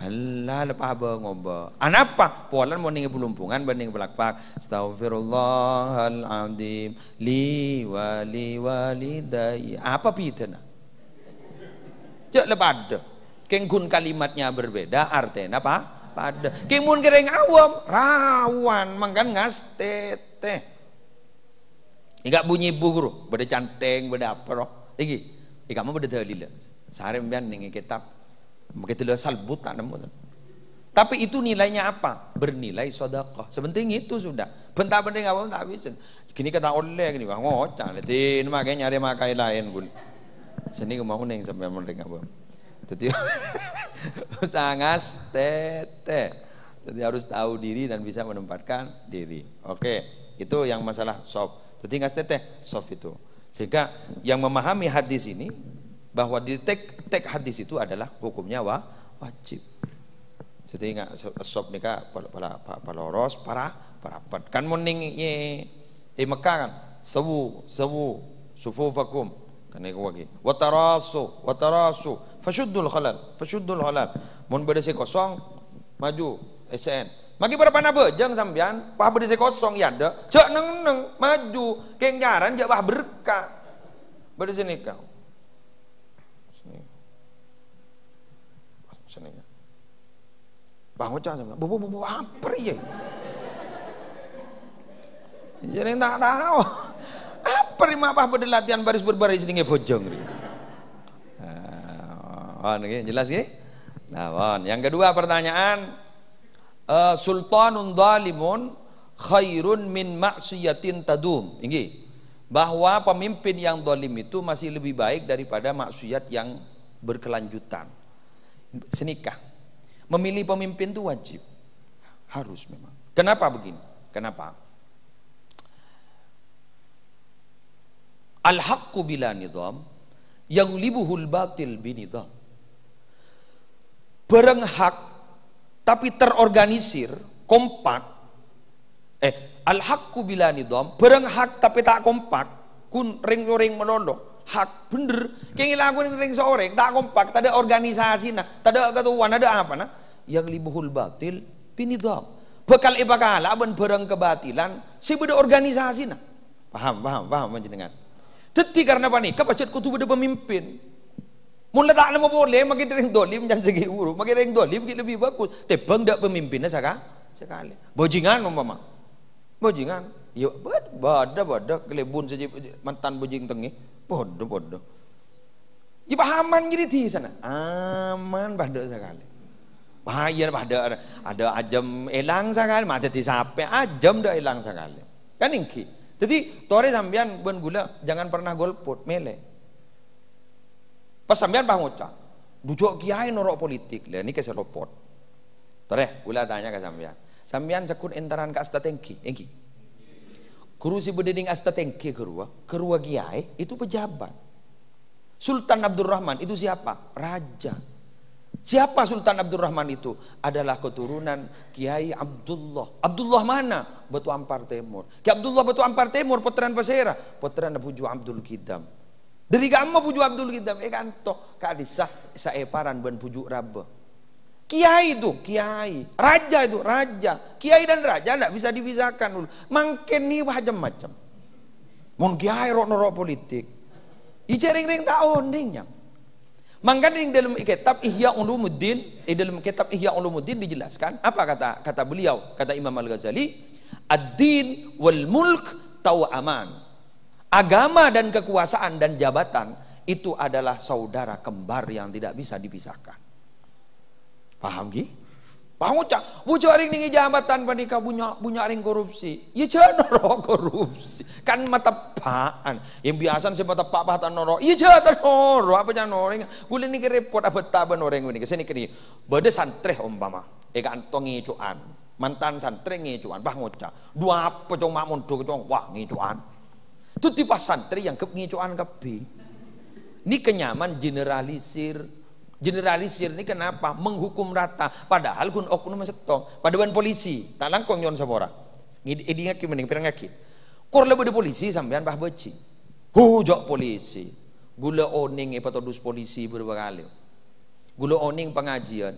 Allah lepas apa ngoba anapa polan mau ning pelumpungan banding belakpak Astaghfirullahaladzim li walidayya apa pitana cak lepas ada kenggun kalimatnya berbeda artinya apa pada kimun gereng awam rawan mangkan ngastete enggak bunyi buru beda canteng beda apa roh iki kamu beda dalil sare mbian ning kitab begitu lo salbut tak nemu tapi itu nilainya apa bernilai sedekah sepenting itu sudah bentar benda awam tak bisa gini kata oleh gini bang ngocah letin makanya nyari makai lain pun seni mau ning sampai mereka awam jadi sangat tete jadi harus tahu diri dan bisa menempatkan diri oke itu yang masalah soft jadi nggak tete soft itu sehingga yang memahami hadis ini bahwa di tek hadis itu adalah hukumnya wajib jadi nggak soft nikah paloros para kan moning Mekah kan sewu sufufakum kan iku lagi watarasu fashuddul halal mun beda kosong maju SN magi berapa bejeng sampean pah beda kosong ya ada cek neng maju kenggaran jak bah berkah beda sini kau sini bah ngocah sama bu apa ya jadi tak tahu apa lima apa pada latihan baris berbaris ini bojong jelas ya nah yang kedua pertanyaan sultanun zalimun khairun min maksiatin tadum ini bahwa pemimpin yang zalim itu masih lebih baik daripada maksiat yang berkelanjutan senikah memilih pemimpin itu wajib harus memang kenapa begini kenapa al-haqqu bila nizam yaghlibuhul batil binizam bareng hak tapi terorganisir kompak al-haqqu bila nizam bareng hak tapi tak kompak kun ring-ring meloloh hak bener kayak lagu ring seorang tak kompak tak ada organisasi nah tak ada ketuan ada apa nah yaghlibuhul batil binizam bakal ibakala ben bareng kebatilan si beda organisasi nah paham panjenengan Teti karena panik, kapacet kutu beda pemimpin. Mula tak nama boleh, makin ring dolim jangan segi uru, makin ring dolim kita lebih bagus. Tebang dak pemimpinnya sekali. Bojingan umpama, bojingan, ya bada kelebun saja mantan bojing tengi, bodoh. Ya pahaman jadi di sana, aman bada sekali. Bahaya bada ada ajam elang sekali, mata di sape ajam dah elang sekali. Kan ingki. Jadi tore sampean ben gula jangan pernah golput mele. Pas sampean pah ngocak, bujuk kiai norok politik. Lah ini keseropot. Tore gula tanya ke sampean. Sampean sekun entaran ka asta tengki, engki. Kurusi bededing asta tengki kerua kiai itu pejabat. Sultan Abdurrahman itu siapa? Raja. Siapa Sultan Abdurrahman itu? Adalah keturunan Kiai Abdullah. Abdullah mana? Batu Ampar Timur. Kiai Abdullah Batu Ampar Timur, puteran Pasera, puteran Puju Abdul Kidam. Dari gamma Puju Abdul Kidam, kanto kadisah saeparan ben Puju Rabbe. Kiai itu, kiai. Raja itu, raja. Kiai dan raja tidak bisa dipisahkan dulu. Mungkin nih macam-macam. Mau kiai rok politik. Ijering-ring tahun dingnya. Maka di dalam kitab Ihya Ulumuddin, dalam kitab Ihya Ulumuddin dijelaskan apa kata beliau, kata Imam Al-Ghazali, ad-din wal mulk tawaman. Agama dan kekuasaan dan jabatan itu adalah saudara kembar yang tidak bisa dipisahkan. Paham ki? Paham cak? Bujo ring ning jabatan panika bunya ring korupsi. Ya jangan korupsi. Kan mata paan. Yang biasa sih mata pak pahatan noro. Ya jangan noro. Apa jangan noro? Gula ni repot apa taban orang ini. Kesini kini. Bade santre umpama. Eka antong ngicuan. Mantan santre ngicuan. Bah ngocak. Dua apa cong makmun do cong. Wah ngicuan. Itu tipe santri yang ngicuan kepi. Ini kenyaman generalisir. Generalisir ini kenapa? Menghukum rata. Padahal kun oknum sektor. Paduan polisi. Tak langkong nyon sabora. Ini ngaki mending pirang ngaki. Kor lebih de polisi sampean bah beci. Hujok polisi. Gula oning ipatodus polisi berbagai. Gula oning pengajian.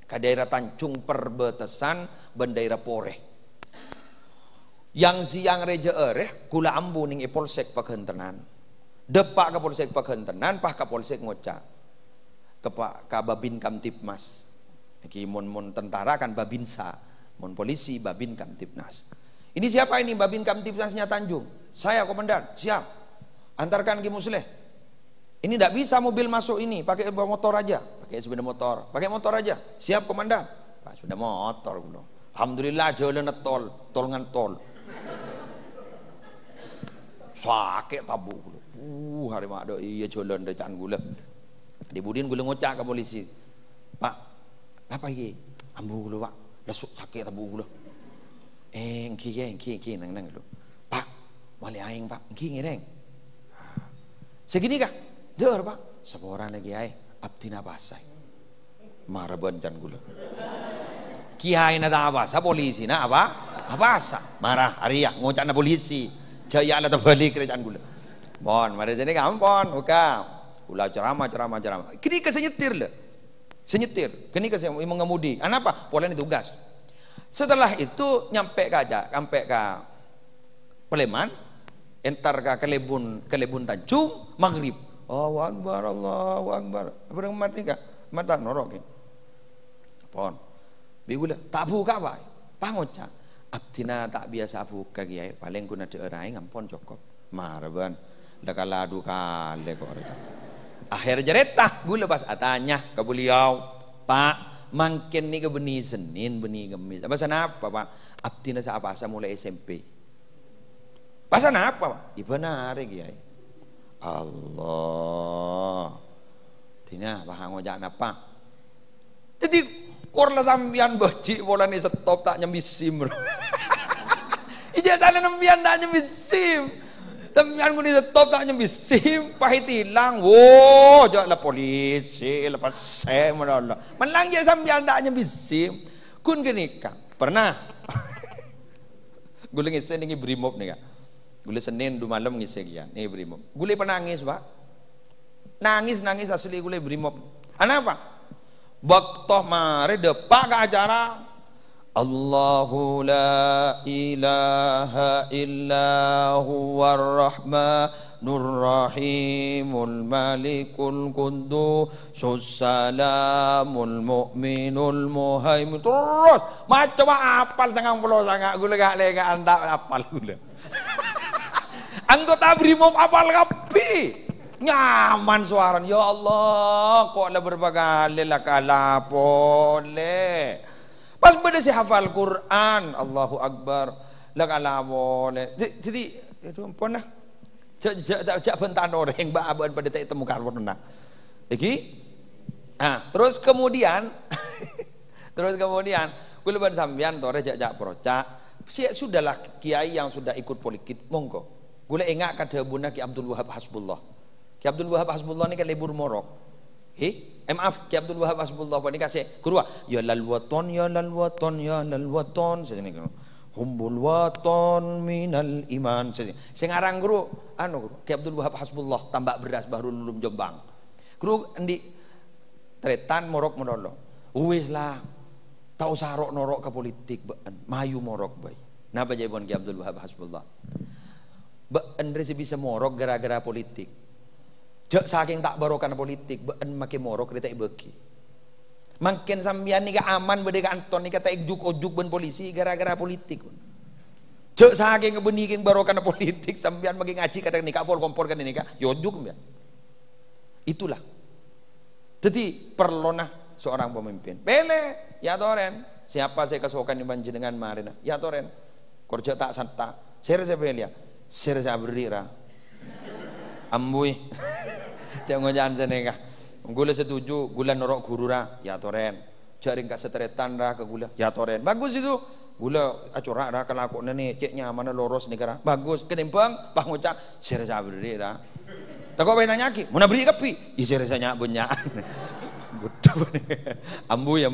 Ke daerah Tanjung Perbatasan ben daerah Poreh. Yang siang reja ereh kula ambu ning polsek pakentenan. Depak ke polsek pakentenan pah ke polsek ngocak. Ke Babin Kamtipmas. Iki mon tentara kan Babinsa, mon polisi Babin Kamtipmas. Ini siapa ini Babin Kamtipmasnya Tanjung? Saya komandan, siap. Antarkan Ki Musleh. Ini tidak bisa mobil masuk ini, pakai motor aja, pakai sepeda motor, pakai motor aja. Siap komandan. Pak sepeda motor kulo. Alhamdulillah jalan tol ngan tol. Sakit tabu kulo. Hari mak do iya jalan decan gula. Di budin gula ngocak ke polisi. Pak, apa ini? Ambu gula pak, lasuk sakit tabu gula. Engki nang dulu. Pak, balik aing pak, engki ngereng. Segini kah? Deur pak, seborang lagi ay, abdina basai. Marah bancan gula. Kiai nada abasa polisi na apa? Abasa. Marah hariah ngocak na polisi. Jaya lah terbalik kerjaan gula. Bon, mari sini kampon, oke. Ulah ceramah. Kini ke senyetir lah. Senyetir. Kini ke mengemudi. Kenapa? Pola ini tugas. Setelah itu nyampe ke Peleman, entar ke Kelebun Tanjung, maghrib. Allahu Akbar, Allahu Akbar. Apa mat ni kak? Mata norok ni. Pon. Bigula tak buka apa? Pangoca. Abdina tak biasa buka kiai. Paling guna derai ngampon cukup. Marban. Dah kaladu kale kok. Akhir jeretah gula pas atanya ke beliau, Pak, mungkin ni ke benih Senin, benih Kamis. Pasal apa Pak? Abdina sa apa mulai SMP. Pasal apa Pak? Benar kiai. Allah. Tina bahang ngojak apa? Jadi korla sambian beci bola ni stop tak nyembisim. Ijazah nembian tak nyembisim. Tembian ku di stop tak nyembisim, pahit hilang. Wow, janganlah polisi, lepas saya menolak. Menang je sambian tak nyembisim. Kun kenikah. Pernah. Gula ngisi ni brimob ni kak. Gula Senin 2 malam ngisi kian. Ni brimob. Gula penangis pak. Nangis asli gula brimob. Kenapa? Waktu mari depak ke acara. Allahu la ilaha illa huwar rahmanur rahimul malikul qudusus salamul mu'minul muhaimin. Terus macam apal sangang pulau sangat gula gak lega anda apal gula. Anggota brimob apal kapi. Nyaman suara. Ya Allah, kok lah berbagai lah kalah boleh. Pas benda si hafal Quran, Allahu Akbar, lah kalah boleh. Jadi itu pernah jak bentan orang bahan pada tak temukan pernah. Iki, terus kemudian Kula ban sampean tore jak-jak procak. Sudahlah kiai yang sudah ikut politik, monggo. Kula ingat kata bunda Ki Abdul Wahab Hasbullah. Ki Abdul Wahab Hasbullah ni kan lebur morok. Maaf, Ki Abdul Wahab Hasbullah ni kasih kurwa. Ya lal waton, ya lal waton, ya lal waton. Saya ni kan. Humbul waton minal iman. Saya ngarang guru, guru. Ki Abdul Wahab Hasbullah tambak beras baru lulum Jombang. Guru endi tretan morok menolong. Wis lah. Tau sarok norok ke politik beun, mayu morok bae. Napa jebon Ki Abdul Wahab Hasbullah? Beun resi bisa morok gara-gara politik. Jek saking tak barokan politik, beun make morok rita beki. Makin sambian ni ka aman bede ka Anton ni kata juk-juk ben polisi gara-gara politik. Jek saking ngebenikin barokan politik sambian make ngaji kata ni kapol kompor kan ni ka, yojuk mbian. Itulah. Jadi perlonah seorang pemimpin. Bele ya toren, siapa saya kesokan di panjenengan marina? Ya toren, kerja tak santa. Saya belia, saya berira. Ambui, jangan jangan senega. Gula setuju, gula norok gurura. Ya toren, jaring kat seteretan dah ke gula. Ya toren, bagus itu. Gula acorak dah kalau aku nene ceknya mana loros negara. Bagus, ketimbang pangucap saya berira. Tak kau nanya lagi, mau beri kapi? Isi rasanya banyak. Ambui.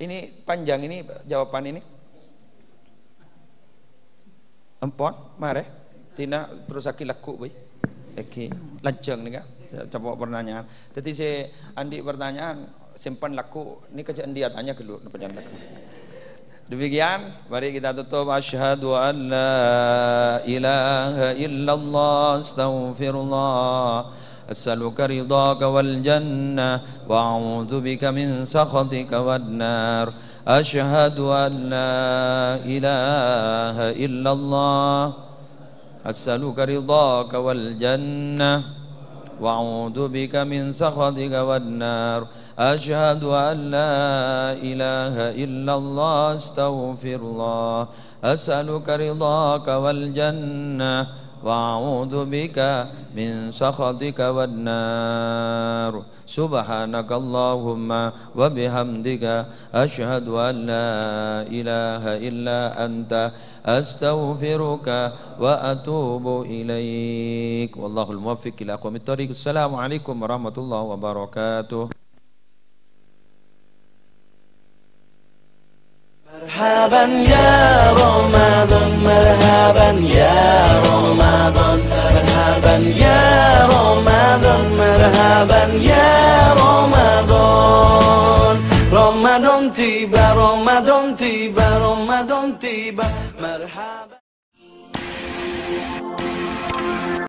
Ini panjang ini jawaban ini. Empon, mare. Tina terus aki laku boy. Oke, lancang nih kak. Coba pertanyaan. Jadi saya andi pertanyaan simpan laku. Ini kerjaan dia tanya dulu pertanyaan laku. Demikian, mari kita tutup. Asyhadu an la ilaha illallah astaghfirullah. أسألك رضاك والجنة وأعوذ بك من سخطك والنار أشهد أن لا إله إلا الله أسألك رضاك والجنة وأعوذ بك من سخطك والنار أشهد أن لا إله إلا الله أستغفر الله أسألك رضاك والجنة وأعوذ بك من سخطك والنار سبحانك اللهم وبحمدك أشهد أن لا إله إلا أنت أستغفرك وأتوب إليك والله الموفق إلى أقوم الطريق. السلام عليكم ورحمة الله وبركاته. مرحبا يا رمضان مرحبا يا رمضان مرحبا يا رمضان مرحبا يا رمضان رمضان تيبا رمضان تيبا رمضان تيبا مرحبا